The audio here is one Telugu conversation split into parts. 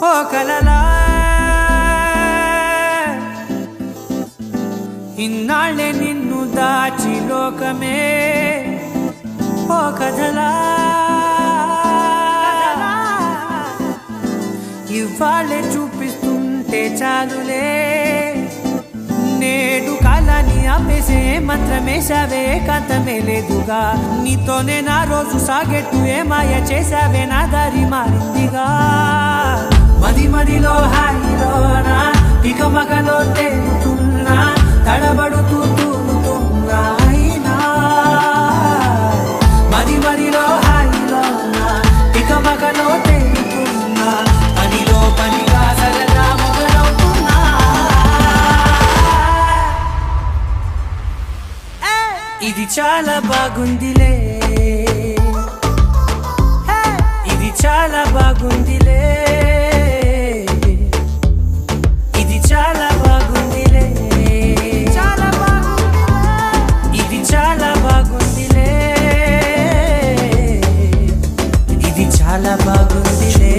ఓ కలలా ఇన్నాళ్ళే నిన్ను దాచి లోకమే ఓ కథలా ఇవాళ్ళే చూపిస్తుంటే చాలులే నేడు కాలాన్ని ఆపేసే మంత్రమేశావే కాంతమే లేదుగా నీతోనే నా రోజు సాగెట్టు ఏ మాయ చేశావే నా దారి మారిందిగా మది మదిలో హాయిలోనా ఇక మగలో తేలుతున్నా తడబడుతూ తూలుతున్నా అయినా మది మదిలో హాయిలోనా ఇక మగలో తేలుతున్నా పనిలో పనిగా సరదా మొదలవుతున్నా ఇది చాలా బాగుందిలే ఇది చాలా బాగుందిలే ఇది చాలా బాగుందిలే చాలా బాగుంది ఇది చాలా బాగుందిలే ఇది చాలా బాగుందిలే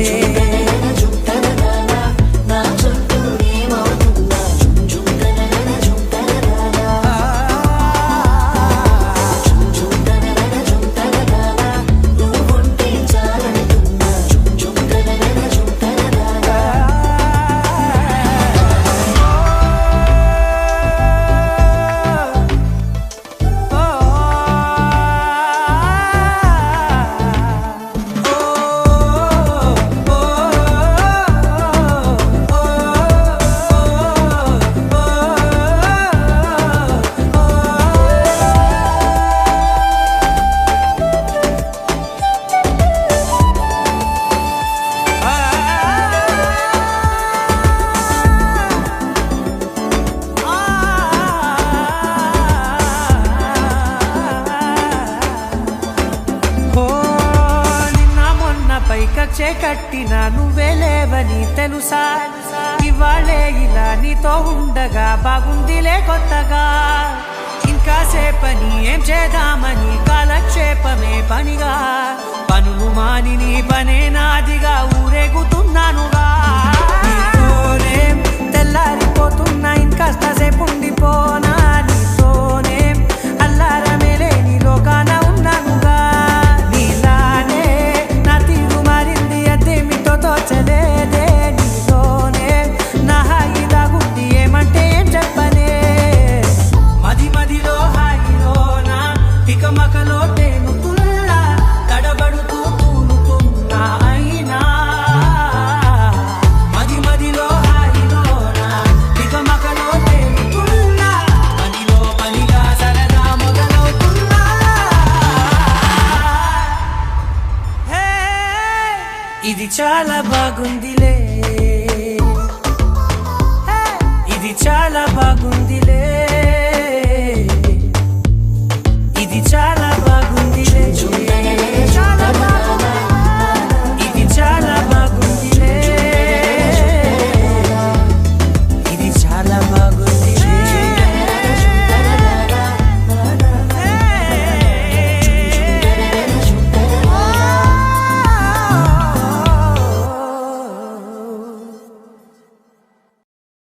కచ్చే కట్టినా నువ్వే లేవని తెలుసా ఇవాళే ఇలా నీతో ఉండగా బాగుందిలే కొత్తగా ఇంకా సేపని ఏం చేద్దామని కాలక్షేపమే పనిగా పనులు మాని నీ పనే నాదిగా ఊరేగుతున్నానుగా నీతోనే తెల్లారిపోతున్నా ఇంకాస్త సేపు ఉండిపోనా నీతోనే అల్లారమే లేని లోకాన ఉన్నానుగా తోచలేదే నీలోనే నా హాయి దాగుంది ఏమంటే ఏం చెప్పనే మది మదిలో హాయిలోనా ఇక మకలో తేలుతున్నా తడబడుతూ తూలుతున్నా అయినా మది మదిలో హాయిలోనా ఇక మకలో తేలుతున్నా పనిలో పనిగా సరదా మొదలవుతున్నా ఇది చాలా బాగుందిలే ఇది చాలా బాగుందిలే